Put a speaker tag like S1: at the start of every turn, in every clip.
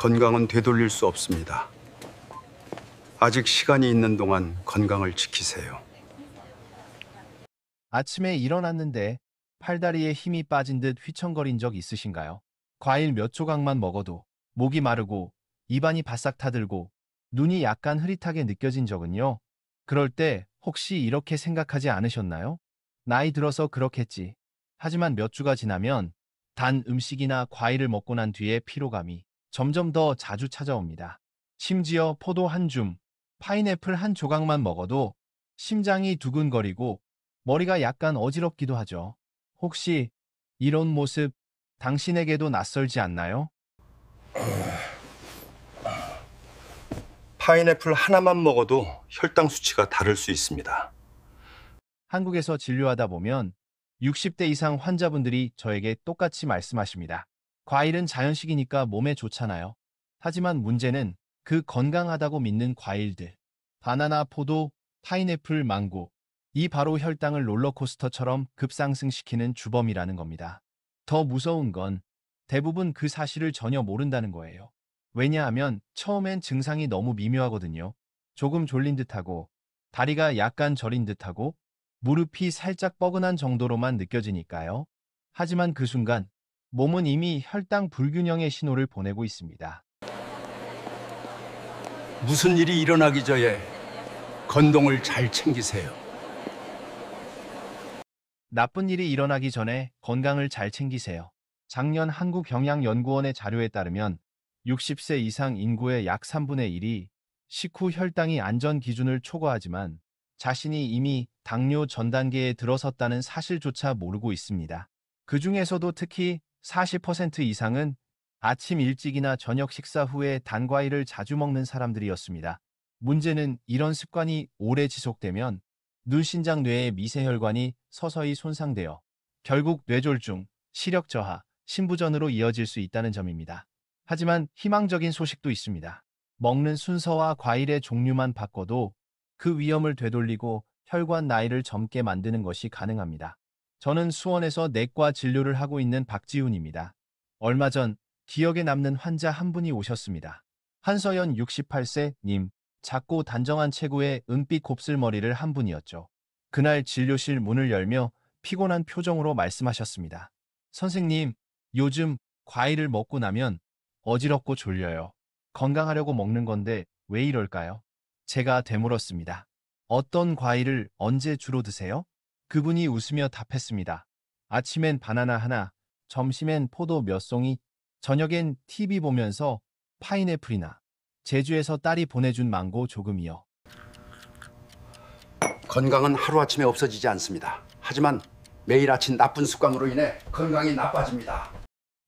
S1: 건강은 되돌릴 수 없습니다. 아직 시간이 있는 동안 건강을 지키세요.
S2: 아침에 일어났는데 팔다리에 힘이 빠진 듯 휘청거린 적 있으신가요? 과일 몇 조각만 먹어도 목이 마르고 입안이 바싹 타들고 눈이 약간 흐릿하게 느껴진 적은요? 그럴 때 혹시 이렇게 생각하지 않으셨나요? 나이 들어서 그렇겠지. 하지만 몇 주가 지나면 단 음식이나 과일을 먹고 난 뒤에 피로감이 점점 더 자주 찾아옵니다. 심지어 포도 한 줌, 파인애플 한 조각만 먹어도 심장이 두근거리고 머리가 약간 어지럽기도 하죠. 혹시 이런 모습 당신에게도 낯설지 않나요?
S1: 파인애플 하나만 먹어도 혈당 수치가 다를 수 있습니다.
S2: 한국에서 진료하다 보면 60대 이상 환자분들이 저에게 똑같이 말씀하십니다. 과일은 자연식이니까 몸에 좋잖아요. 하지만 문제는 그 건강하다고 믿는 과일들. 바나나, 포도, 파인애플, 망고. 이 바로 혈당을 롤러코스터처럼 급상승시키는 주범이라는 겁니다. 더 무서운 건 대부분 그 사실을 전혀 모른다는 거예요. 왜냐하면 처음엔 증상이 너무 미묘하거든요. 조금 졸린 듯하고, 다리가 약간 저린 듯하고, 무릎이 살짝 뻐근한 정도로만 느껴지니까요. 하지만 그 순간 몸은 이미 혈당 불균형의 신호를 보내고 있습니다.
S1: 무슨 일이 일어나기 전에 건동을 잘 챙기세요.
S2: 나쁜 일이 일어나기 전에 건강을 잘 챙기세요. 작년 한국영양연구원의 자료에 따르면 60세 이상 인구의 약 3분의 1이 식후 혈당이 안전 기준을 초과하지만 자신이 이미 당뇨 전 단계에 들어섰다는 사실조차 모르고 있습니다. 그 중에서도 특히 40% 이상은 아침 일찍이나 저녁 식사 후에 단과일을 자주 먹는 사람들이었습니다. 문제는 이런 습관이 오래 지속되면 눈신장 뇌의 미세혈관이 서서히 손상되어 결국 뇌졸중, 시력 저하, 신부전으로 이어질 수 있다는 점입니다. 하지만 희망적인 소식도 있습니다. 먹는 순서와 과일의 종류만 바꿔도 그 위험을 되돌리고 혈관 나이를 젊게 만드는 것이 가능합니다. 저는 수원에서 내과 진료를 하고 있는 박지훈입니다. 얼마 전 기억에 남는 환자 한 분이 오셨습니다. 한서연 68세 님, 작고 단정한 체구의 은빛 곱슬머리를 한 분이었죠. 그날 진료실 문을 열며 피곤한 표정으로 말씀하셨습니다. 선생님, 요즘 과일을 먹고 나면 어지럽고 졸려요. 건강하려고 먹는 건데 왜 이럴까요? 제가 되물었습니다. 어떤 과일을 언제 주로 드세요? 그분이 웃으며 답했습니다. 아침엔 바나나 하나, 점심엔 포도 몇 송이, 저녁엔 TV 보면서 파인애플이나 제주에서 딸이 보내준 망고 조금이요.
S1: 건강은 하루아침에 없어지지 않습니다. 하지만 매일 아침 나쁜 습관으로 인해 건강이 나빠집니다.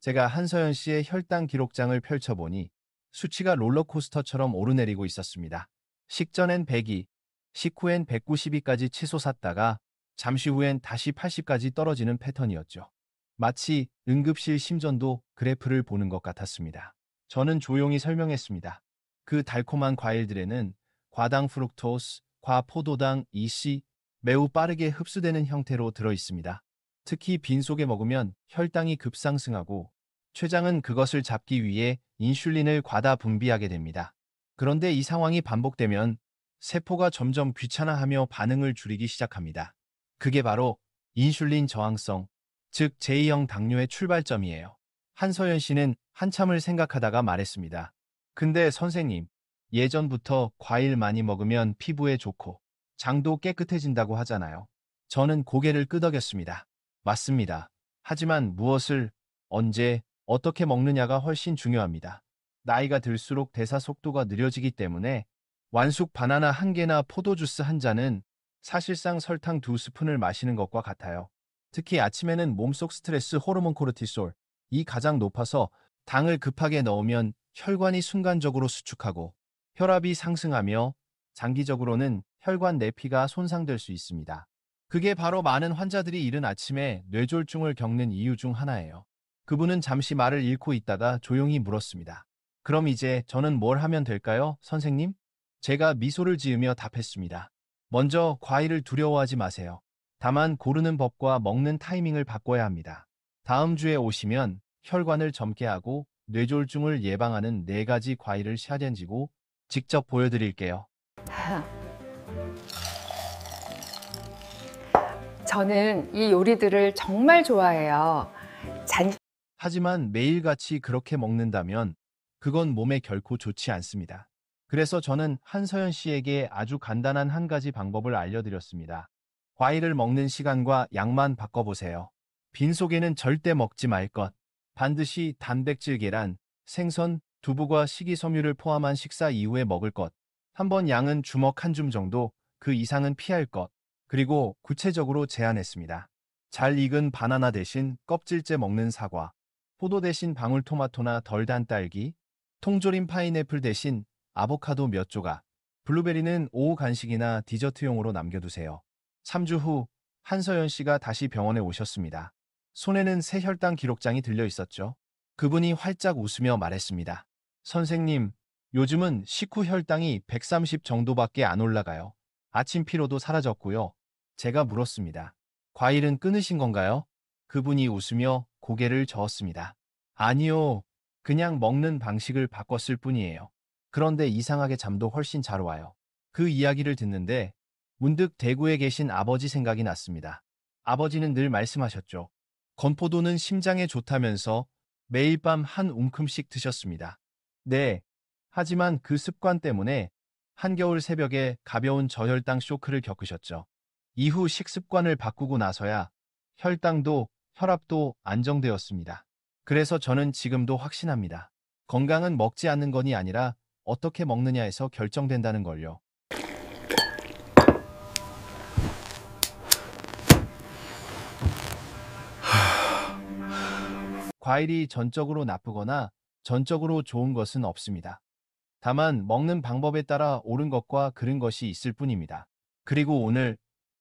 S2: 제가 한서연 씨의 혈당 기록장을 펼쳐보니 수치가 롤러코스터처럼 오르내리고 있었습니다. 식전엔 102, 식후엔 192까지 치솟았다가 잠시 후엔 다시 80까지 떨어지는 패턴이었죠. 마치 응급실 심전도 그래프를 보는 것 같았습니다. 저는 조용히 설명했습니다. 그 달콤한 과일들에는 과당 프룩토스, 과포도당 EC, 매우 빠르게 흡수되는 형태로 들어 있습니다. 특히 빈속에 먹으면 혈당이 급상승하고 췌장은 그것을 잡기 위해 인슐린을 과다 분비하게 됩니다. 그런데 이 상황이 반복되면 세포가 점점 귀찮아하며 반응을 줄이기 시작합니다. 그게 바로 인슐린 저항성, 즉 제2형 당뇨의 출발점이에요. 한서연 씨는 한참을 생각하다가 말했습니다. 근데 선생님, 예전부터 과일 많이 먹으면 피부에 좋고 장도 깨끗해진다고 하잖아요. 저는 고개를 끄덕였습니다. 맞습니다. 하지만 무엇을, 언제, 어떻게 먹느냐가 훨씬 중요합니다. 나이가 들수록 대사 속도가 느려지기 때문에 완숙 바나나 한 개나 포도 주스 한 잔은 사실상 설탕 2스푼을 마시는 것과 같아요. 특히 아침에는 몸속 스트레스 호르몬 코르티솔이 가장 높아서 당을 급하게 넣으면 혈관이 순간적으로 수축하고 혈압이 상승하며 장기적으로는 혈관 내피가 손상될 수 있습니다. 그게 바로 많은 환자들이 이른 아침에 뇌졸중을 겪는 이유 중 하나예요. 그분은 잠시 말을 잃고 있다가 조용히 물었습니다. 그럼 이제 저는 뭘 하면 될까요, 선생님? 제가 미소를 지으며 답했습니다. 먼저 과일을 두려워하지 마세요. 다만 고르는 법과 먹는 타이밍을 바꿔야 합니다. 다음 주에 오시면 혈관을 젊게 하고 뇌졸중을 예방하는 4가지 과일을 샤렌지고 직접 보여드릴게요.
S3: 저는 이 요리들을 정말 좋아해요.
S2: 하지만 매일같이 그렇게 먹는다면 그건 몸에 결코 좋지 않습니다. 그래서 저는 한서연 씨에게 아주 간단한 한 가지 방법을 알려드렸습니다. 과일을 먹는 시간과 양만 바꿔보세요. 빈속에는 절대 먹지 말 것. 반드시 단백질 계란, 생선, 두부과 식이섬유를 포함한 식사 이후에 먹을 것. 한번 양은 주먹 한 줌 정도, 그 이상은 피할 것. 그리고 구체적으로 제안했습니다. 잘 익은 바나나 대신 껍질째 먹는 사과, 포도 대신 방울토마토나 덜 단 딸기, 통조림 파인애플 대신 아보카도 몇 조각, 블루베리는 오후 간식이나 디저트용으로 남겨두세요. 3주 후 한서연 씨가 다시 병원에 오셨습니다. 손에는 새 혈당 기록장이 들려 있었죠. 그분이 활짝 웃으며 말했습니다. 선생님, 요즘은 식후 혈당이 130 정도밖에 안 올라가요. 아침 피로도 사라졌고요. 제가 물었습니다. 과일은 끊으신 건가요? 그분이 웃으며 고개를 저었습니다. 아니요. 그냥 먹는 방식을 바꿨을 뿐이에요. 그런데 이상하게 잠도 훨씬 잘 와요. 그 이야기를 듣는데 문득 대구에 계신 아버지 생각이 났습니다. 아버지는 늘 말씀하셨죠. 건포도는 심장에 좋다면서 매일 밤 한 움큼씩 드셨습니다. 네. 하지만 그 습관 때문에 한겨울 새벽에 가벼운 저혈당 쇼크를 겪으셨죠. 이후 식습관을 바꾸고 나서야 혈당도 혈압도 안정되었습니다. 그래서 저는 지금도 확신합니다. 건강은 먹지 않는 건이 아니라 어떻게 먹느냐에서 결정된다는 걸요. 과일이 전적으로 나쁘거나 전적으로 좋은 것은 없습니다. 다만 먹는 방법에 따라 옳은 것과 그른 것이 있을 뿐입니다. 그리고 오늘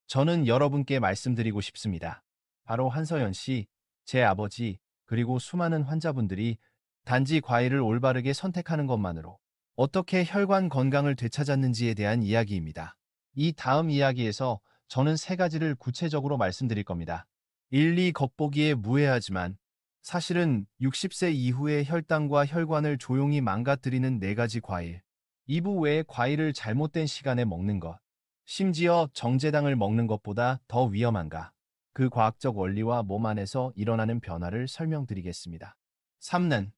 S2: 저는 여러분께 말씀드리고 싶습니다. 바로 한서연 씨, 제 아버지, 그리고 수많은 환자분들이 단지 과일을 올바르게 선택하는 것만으로 어떻게 혈관 건강을 되찾았는지에 대한 이야기입니다. 이 다음 이야기에서 저는 3가지를 구체적으로 말씀드릴 겁니다. 1, 2 겉보기에 무해하지만 사실은 60세 이후의 혈당과 혈관을 조용히 망가뜨리는 4가지 과일. 2부 외에 과일을 잘못된 시간에 먹는 것. 심지어 정제당을 먹는 것보다 더 위험한가? 그 과학적 원리와 몸 안에서 일어나는 변화를 설명드리겠습니다. 3는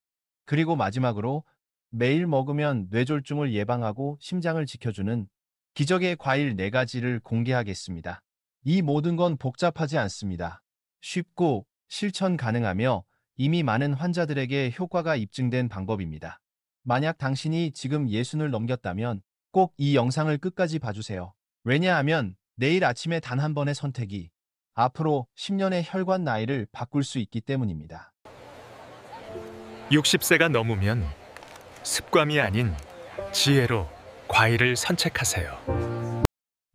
S2: 그리고 마지막으로 매일 먹으면 뇌졸중을 예방하고 심장을 지켜주는 기적의 과일 4가지를 공개하겠습니다. 이 모든 건 복잡하지 않습니다. 쉽고 실천 가능하며 이미 많은 환자들에게 효과가 입증된 방법입니다. 만약 당신이 지금 60을 넘겼다면 꼭 이 영상을 끝까지 봐주세요. 왜냐하면 내일 아침에 단 한 번의 선택이 앞으로 10년의 혈관 나이를 바꿀 수 있기 때문입니다.
S4: 60세가 넘으면 습관이 아닌 지혜로 과일을 선택하세요.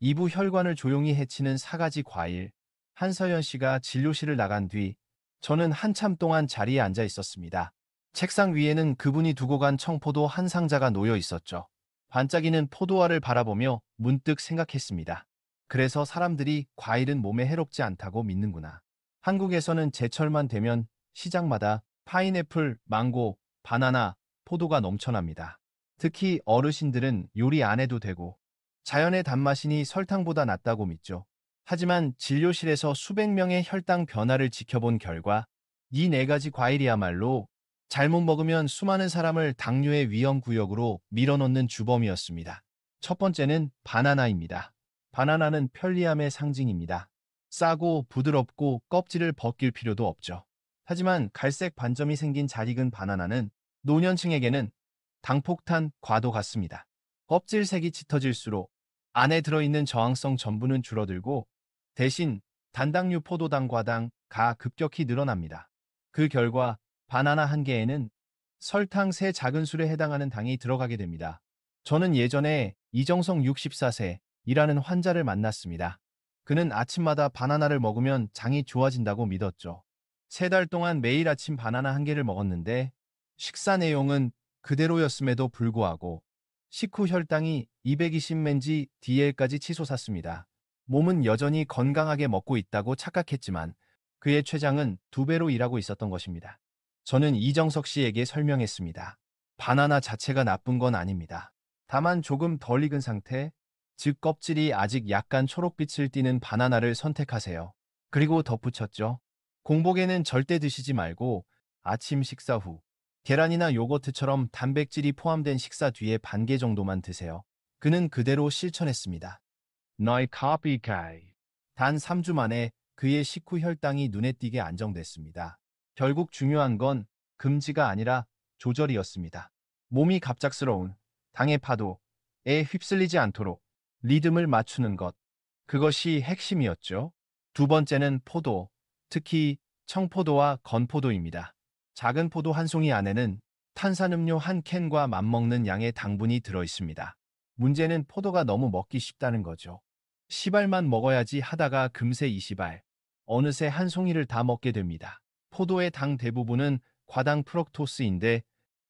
S2: 2부 혈관을 조용히 해치는 4가지 과일. 한서연 씨가 진료실을 나간 뒤 저는 한참 동안 자리에 앉아 있었습니다. 책상 위에는 그분이 두고 간 청포도 한 상자가 놓여 있었죠. 반짝이는 포도알을 바라보며 문득 생각했습니다. 그래서 사람들이 과일은 몸에 해롭지 않다고 믿는구나. 한국에서는 제철만 되면 시장마다 파인애플, 망고, 바나나, 포도가 넘쳐납니다. 특히 어르신들은 요리 안 해도 되고 자연의 단맛이니 설탕보다 낫다고 믿죠. 하지만 진료실에서 수백 명의 혈당 변화를 지켜본 결과 이 4가지 과일이야말로 잘못 먹으면 수많은 사람을 당뇨의 위험 구역으로 밀어넣는 주범이었습니다. 첫 번째는 바나나입니다. 바나나는 편리함의 상징입니다. 싸고 부드럽고 껍질을 벗길 필요도 없죠. 하지만 갈색 반점이 생긴 잘 익은 바나나는 노년층에게는 당폭탄 과도 같습니다. 껍질 색이 짙어질수록 안에 들어있는 저항성 전분은 줄어들고 대신 단당류 포도당 과당가 급격히 늘어납니다. 그 결과 바나나 한 개에는 설탕 3작은 술에 해당하는 당이 들어가게 됩니다. 저는 예전에 이정성 64세이라는 환자를 만났습니다. 그는 아침마다 바나나를 먹으면 장이 좋아진다고 믿었죠. 3달 동안 매일 아침 바나나 한 개를 먹었는데 식사 내용은 그대로였음에도 불구하고 식후 혈당이 220맨지 DL까지 치솟았습니다. 몸은 여전히 건강하게 먹고 있다고 착각했지만 그의 췌장은 2배로 일하고 있었던 것입니다. 저는 이정석 씨에게 설명했습니다. 바나나 자체가 나쁜 건 아닙니다. 다만 조금 덜 익은 상태, 즉 껍질이 아직 약간 초록빛을 띠는 바나나를 선택하세요. 그리고 덧붙였죠. 공복에는 절대 드시지 말고 아침 식사 후 계란이나 요거트처럼 단백질이 포함된 식사 뒤에 반 개 정도만 드세요. 그는 그대로 실천했습니다. 너의 카피카이. 단 3주 만에 그의 식후 혈당이 눈에 띄게 안정됐습니다. 결국 중요한 건 금지가 아니라 조절이었습니다. 몸이 갑작스러운 당의 파도에 휩쓸리지 않도록 리듬을 맞추는 것. 그것이 핵심이었죠. 두 번째는 포도, 특히 청포도와 건포도입니다. 작은 포도 한 송이 안에는 탄산음료 한 캔과 맞먹는 양의 당분이 들어 있습니다. 문제는 포도가 너무 먹기 쉽다는 거죠. 10알만 먹어야지 하다가 금세 20알, 어느새 한 송이를 다 먹게 됩니다. 포도의 당 대부분은 과당 프럭토스인데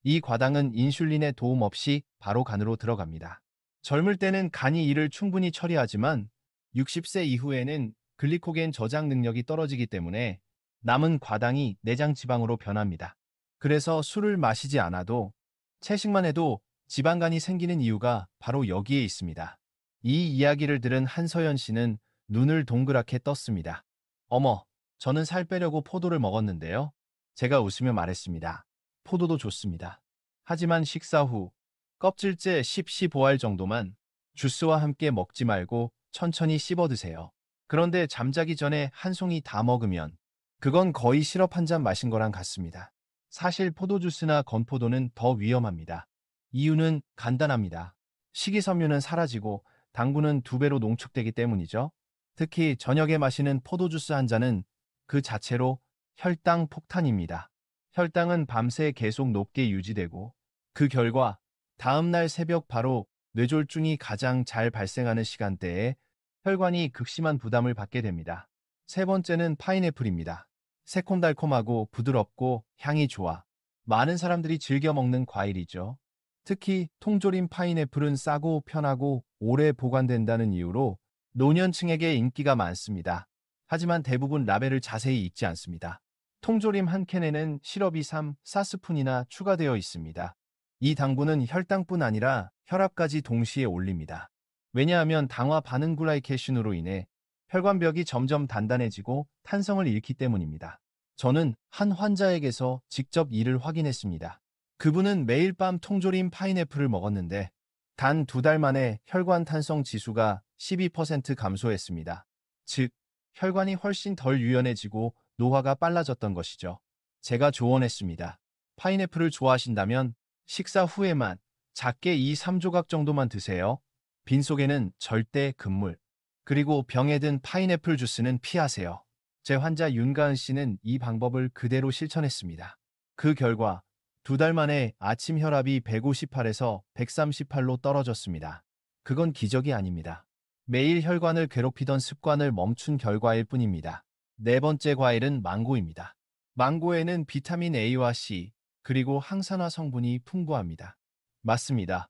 S2: 이 과당은 인슐린의 도움 없이 바로 간으로 들어갑니다. 젊을 때는 간이 이를 충분히 처리하지만 60세 이후에는 글리코겐 저장 능력이 떨어지기 때문에 남은 과당이 내장 지방으로 변합니다. 그래서 술을 마시지 않아도 채식만 해도 지방간이 생기는 이유가 바로 여기에 있습니다. 이 이야기를 들은 한서연 씨는 눈을 동그랗게 떴습니다. 어머, 저는 살 빼려고 포도를 먹었는데요. 제가 웃으며 말했습니다. 포도도 좋습니다. 하지만 식사 후 껍질째 10-15알 정도만 주스와 함께 먹지 말고 천천히 씹어 드세요. 그런데 잠자기 전에 한 송이 다 먹으면 그건 거의 시럽 한 잔 마신 거랑 같습니다. 사실 포도주스나 건포도는 더 위험합니다. 이유는 간단합니다. 식이섬유는 사라지고 당분은 2배로 농축되기 때문이죠. 특히 저녁에 마시는 포도주스 한 잔은 그 자체로 혈당 폭탄입니다. 혈당은 밤새 계속 높게 유지되고 그 결과 다음날 새벽 바로 뇌졸중이 가장 잘 발생하는 시간대에 혈관이 극심한 부담을 받게 됩니다. 세 번째는 파인애플입니다. 새콤달콤하고 부드럽고 향이 좋아 많은 사람들이 즐겨 먹는 과일이죠. 특히 통조림 파인애플은 싸고 편하고 오래 보관된다는 이유로 노년층에게 인기가 많습니다. 하지만 대부분 라벨을 자세히 읽지 않습니다. 통조림 한 캔에는 시럽이 3-4스푼이나 추가되어 있습니다. 이 당분은 혈당뿐 아니라 혈압까지 동시에 올립니다. 왜냐하면 당화 반응 글라이케신으로 인해 혈관벽이 점점 단단해지고 탄성을 잃기 때문입니다. 저는 한 환자에게서 직접 이를 확인했습니다. 그분은 매일 밤 통조림 파인애플을 먹었는데 단 2달 만에 혈관 탄성 지수가 12% 감소했습니다. 즉, 혈관이 훨씬 덜 유연해지고 노화가 빨라졌던 것이죠. 제가 조언했습니다. 파인애플을 좋아하신다면 식사 후에만 작게 2-3조각 정도만 드세요. 빈속에는 절대 금물, 그리고 병에 든 파인애플 주스는 피하세요. 제 환자 윤가은 씨는 이 방법을 그대로 실천했습니다. 그 결과 2달 만에 아침 혈압이 158에서 138로 떨어졌습니다. 그건 기적이 아닙니다. 매일 혈관을 괴롭히던 습관을 멈춘 결과일 뿐입니다. 네 번째 과일은 망고입니다. 망고에는 비타민 A와 C, 그리고 항산화 성분이 풍부합니다. 맞습니다.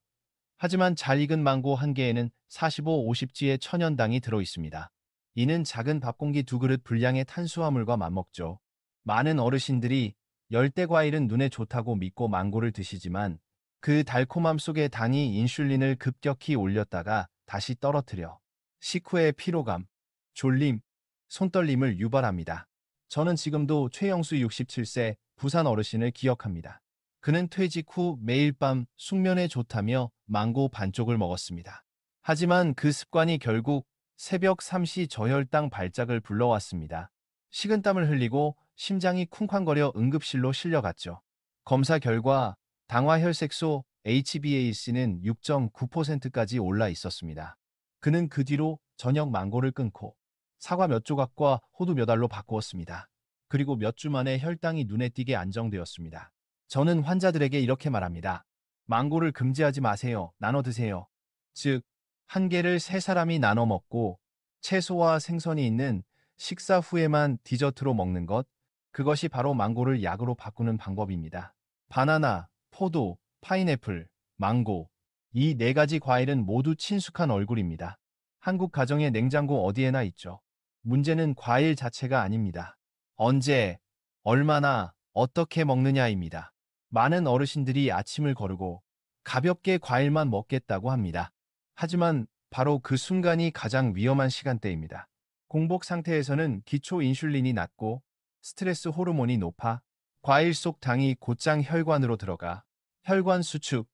S2: 하지만 잘 익은 망고 한 개에는 45-50g의 천연당이 들어있습니다. 이는 작은 밥공기 2그릇 분량의 탄수화물과 맞먹죠. 많은 어르신들이 열대 과일은 눈에 좋다고 믿고 망고를 드시지만 그 달콤함 속에 당이 인슐린을 급격히 올렸다가 다시 떨어뜨려 식후의 피로감, 졸림, 손떨림을 유발합니다. 저는 지금도 최영수 67세 부산 어르신을 기억합니다. 그는 퇴직 후 매일 밤 숙면에 좋다며 망고 반쪽을 먹었습니다. 하지만 그 습관이 결국 새벽 3시 저혈당 발작을 불러왔습니다. 식은땀을 흘리고 심장이 쿵쾅거려 응급실로 실려갔죠. 검사 결과 당화혈색소 HbA1c는 6.9%까지 올라 있었습니다. 그는 그 뒤로 저녁 망고를 끊고 사과 몇 조각과 호두 몇 알로 바꾸었습니다. 그리고 몇 주 만에 혈당이 눈에 띄게 안정되었습니다. 저는 환자들에게 이렇게 말합니다. 망고를 금지하지 마세요. 나눠 드세요. 즉, 한 개를 3사람이 나눠 먹고 채소와 생선이 있는 식사 후에만 디저트로 먹는 것, 그것이 바로 망고를 약으로 바꾸는 방법입니다. 바나나, 포도, 파인애플, 망고, 이 4가지 과일은 모두 친숙한 얼굴입니다. 한국 가정의 냉장고 어디에나 있죠. 문제는 과일 자체가 아닙니다. 언제, 얼마나, 어떻게 먹느냐입니다. 많은 어르신들이 아침을 거르고 가볍게 과일만 먹겠다고 합니다. 하지만 바로 그 순간이 가장 위험한 시간대입니다. 공복 상태에서는 기초 인슐린이 낮고 스트레스 호르몬이 높아 과일 속 당이 곧장 혈관으로 들어가 혈관 수축,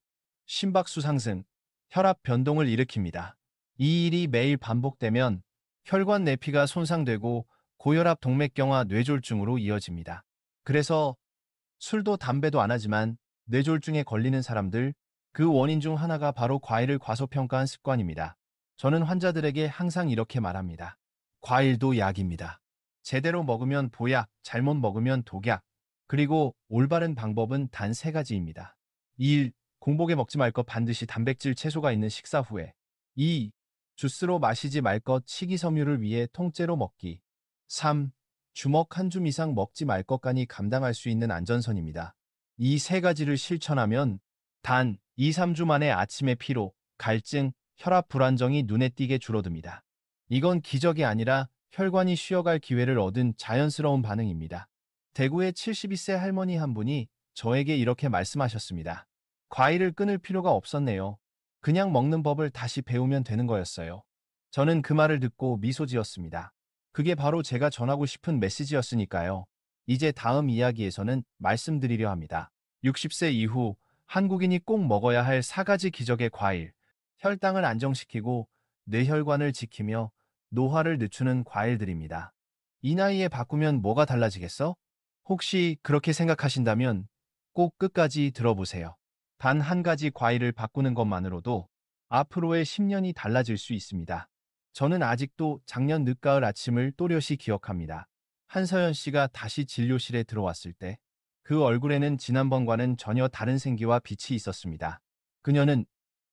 S2: 심박수 상승, 혈압 변동을 일으킵니다. 이 일이 매일 반복되면 혈관 내피가 손상되고 고혈압, 동맥경화, 뇌졸중으로 이어집니다. 그래서 술도 담배도 안 하지만 뇌졸중에 걸리는 사람들, 그 원인 중 하나가 바로 과일을 과소평가한 습관입니다. 저는 환자들에게 항상 이렇게 말합니다. 과일도 약입니다. 제대로 먹으면 보약, 잘못 먹으면 독약. 그리고 올바른 방법은 단 3가지입니다. 1. 공복에 먹지 말 것 반드시 단백질 채소가 있는 식사 후에. 2. 주스로 마시지 말 것 식이섬유를 위해 통째로 먹기. 3. 주먹 한 줌 이상 먹지 말 것간이 감당할 수 있는 안전선입니다. 이 3가지를 실천하면 단 2, 3주 만에 아침에 피로, 갈증, 혈압 불안정이 눈에 띄게 줄어듭니다. 이건 기적이 아니라 혈관이 쉬어갈 기회를 얻은 자연스러운 반응입니다. 대구의 72세 할머니 한 분이 저에게 이렇게 말씀하셨습니다. 과일을 끊을 필요가 없었네요. 그냥 먹는 법을 다시 배우면 되는 거였어요. 저는 그 말을 듣고 미소 지었습니다. 그게 바로 제가 전하고 싶은 메시지였으니까요. 이제 다음 이야기에서는 말씀드리려 합니다. 60세 이후 한국인이 꼭 먹어야 할 4가지 기적의 과일, 혈당을 안정시키고 뇌혈관을 지키며 노화를 늦추는 과일들입니다. 이 나이에 바꾸면 뭐가 달라지겠어? 혹시 그렇게 생각하신다면 꼭 끝까지 들어보세요. 단 한 가지 과일을 바꾸는 것만으로도 앞으로의 10년이 달라질 수 있습니다. 저는 아직도 작년 늦가을 아침을 또렷이 기억합니다. 한서연 씨가 다시 진료실에 들어왔을 때 그 얼굴에는 지난번과는 전혀 다른 생기와 빛이 있었습니다. 그녀는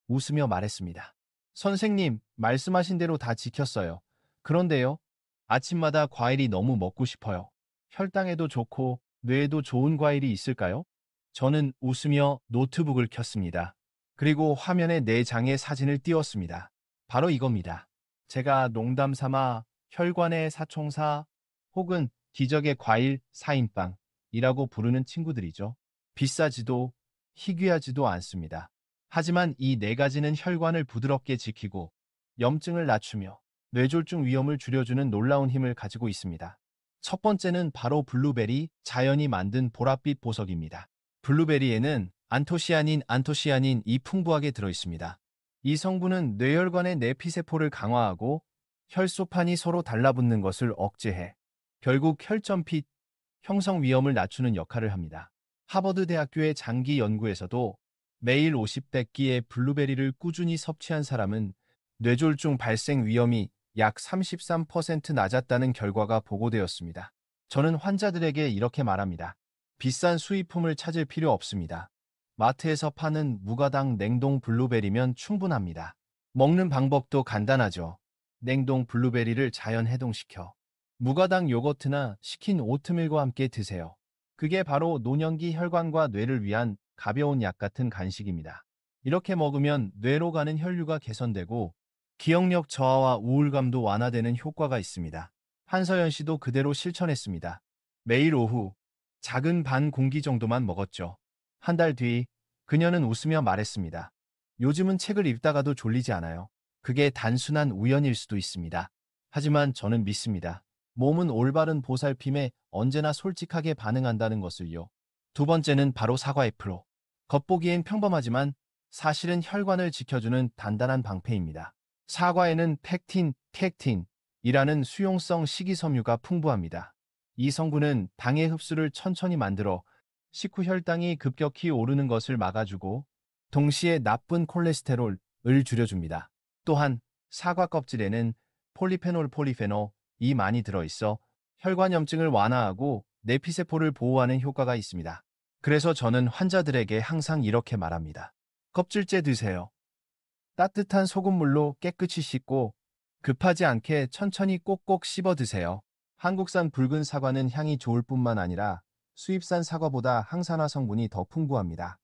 S2: 웃으며 말했습니다. 선생님, 말씀하신 대로 다 지켰어요. 그런데요, 아침마다 과일이 너무 먹고 싶어요. 혈당에도 좋고 뇌에도 좋은 과일이 있을까요? 저는 웃으며 노트북을 켰습니다. 그리고 화면에 4장의 사진을 띄웠습니다. 바로 이겁니다. 제가 농담 삼아 혈관의 사총사 혹은 기적의 과일 4인빵이라고 부르는 친구들이죠. 비싸지도 희귀하지도 않습니다. 하지만 이 4가지는 혈관을 부드럽게 지키고 염증을 낮추며 뇌졸중 위험을 줄여주는 놀라운 힘을 가지고 있습니다. 첫 번째는 바로 블루베리, 자연이 만든 보랏빛 보석입니다. 블루베리에는 안토시아닌이 풍부하게 들어있습니다. 이 성분은 뇌혈관의 내피세포를 강화하고 혈소판이 서로 달라붙는 것을 억제해 결국 혈점핏 형성 위험을 낮추는 역할을 합니다. 하버드 대학교의 장기 연구에서도 매일 50대끼의 블루베리를 꾸준히 섭취한 사람은 뇌졸중 발생 위험이 약 33% 낮았다는 결과가 보고되었습니다. 저는 환자들에게 이렇게 말합니다. 비싼 수입품을 찾을 필요 없습니다. 마트에서 파는 무가당 냉동 블루베리면 충분합니다. 먹는 방법도 간단하죠. 냉동 블루베리를 자연 해동시켜 무가당 요거트나 식힌 오트밀과 함께 드세요. 그게 바로 노년기 혈관과 뇌를 위한 가벼운 약 같은 간식입니다. 이렇게 먹으면 뇌로 가는 혈류가 개선되고 기억력 저하와 우울감도 완화되는 효과가 있습니다. 한서연 씨도 그대로 실천했습니다. 매일 오후 작은 반 공기 정도만 먹었죠. 한 달 뒤 그녀는 웃으며 말했습니다. 요즘은 책을 읽다가도 졸리지 않아요. 그게 단순한 우연일 수도 있습니다. 하지만 저는 믿습니다. 몸은 올바른 보살핌에 언제나 솔직하게 반응한다는 것을요. 두 번째는 바로 사과의 프로. 겉보기엔 평범하지만 사실은 혈관을 지켜주는 단단한 방패입니다. 사과에는 팩틴, 텍틴이라는 수용성 식이섬유가 풍부합니다. 이 성분은 당의 흡수를 천천히 만들어 식후 혈당이 급격히 오르는 것을 막아주고 동시에 나쁜 콜레스테롤을 줄여줍니다. 또한 사과 껍질에는 폴리페놀이 많이 들어있어 혈관염증을 완화하고 내피세포를 보호하는 효과가 있습니다. 그래서 저는 환자들에게 항상 이렇게 말합니다. 껍질째 드세요. 따뜻한 소금물로 깨끗이 씻고 급하지 않게 천천히 꼭꼭 씹어 드세요. 한국산 붉은 사과는 향이 좋을 뿐만 아니라 수입산 사과보다 항산화 성분이 더 풍부합니다.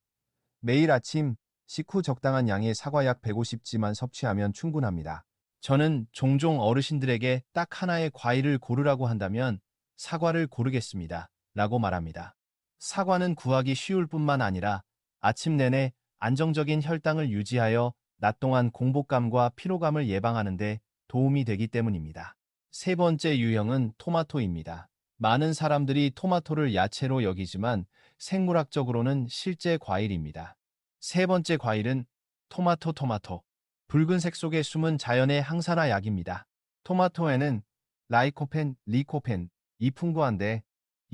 S2: 매일 아침 식후 적당한 양의 사과 약 150g만 섭취하면 충분합니다. 저는 종종 어르신들에게 딱 하나의 과일을 고르라고 한다면 사과를 고르겠습니다. 라고 말합니다. 사과는 구하기 쉬울 뿐만 아니라 아침 내내 안정적인 혈당을 유지하여 낮 동안 공복감과 피로감을 예방하는 데 도움이 되기 때문입니다. 세 번째 유형은 토마토입니다. 많은 사람들이 토마토를 야채로 여기지만 생물학적으로는 실제 과일입니다. 세 번째 과일은 토마토. 붉은색 속에 숨은 자연의 항산화 약입니다. 토마토에는 라이코펜, 리코펜이 풍부한데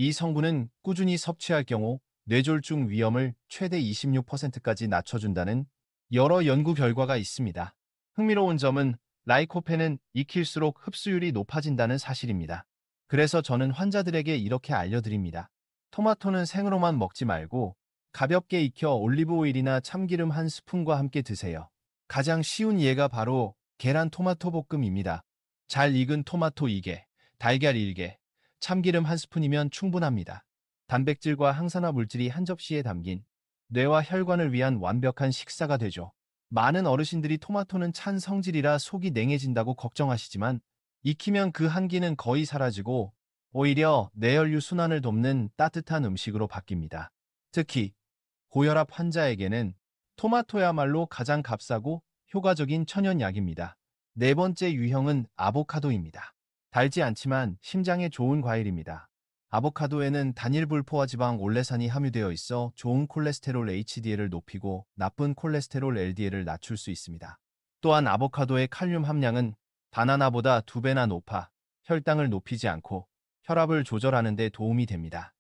S2: 이 성분은 꾸준히 섭취할 경우 뇌졸중 위험을 최대 26%까지 낮춰준다는 여러 연구 결과가 있습니다. 흥미로운 점은 라이코펜은 익힐수록 흡수율이 높아진다는 사실입니다. 그래서 저는 환자들에게 이렇게 알려드립니다. 토마토는 생으로만 먹지 말고 가볍게 익혀 올리브 오일이나 참기름 한 스푼과 함께 드세요. 가장 쉬운 예가 바로 계란 토마토 볶음입니다. 잘 익은 토마토 2개, 달걀 1개, 참기름 한 스푼이면 충분합니다. 단백질과 항산화 물질이 한 접시에 담긴 뇌와 혈관을 위한 완벽한 식사가 되죠. 많은 어르신들이 토마토는 찬 성질이라 속이 냉해진다고 걱정하시지만 익히면 그 한기는 거의 사라지고 오히려 뇌혈류 순환을 돕는 따뜻한 음식으로 바뀝니다. 특히 고혈압 환자에게는 토마토야말로 가장 값싸고 효과적인 천연약입니다. 네 번째 유형은 아보카도입니다. 달지 않지만 심장에 좋은 과일입니다. 아보카도에는 단일 불포화 지방 올레산이 함유되어 있어 좋은 콜레스테롤 HDL을 높이고 나쁜 콜레스테롤 LDL을 낮출 수 있습니다. 또한 아보카도의 칼륨 함량은 바나나보다 2배나 높아 혈당을 높이지 않고 혈압을 조절하는 데 도움이 됩니다.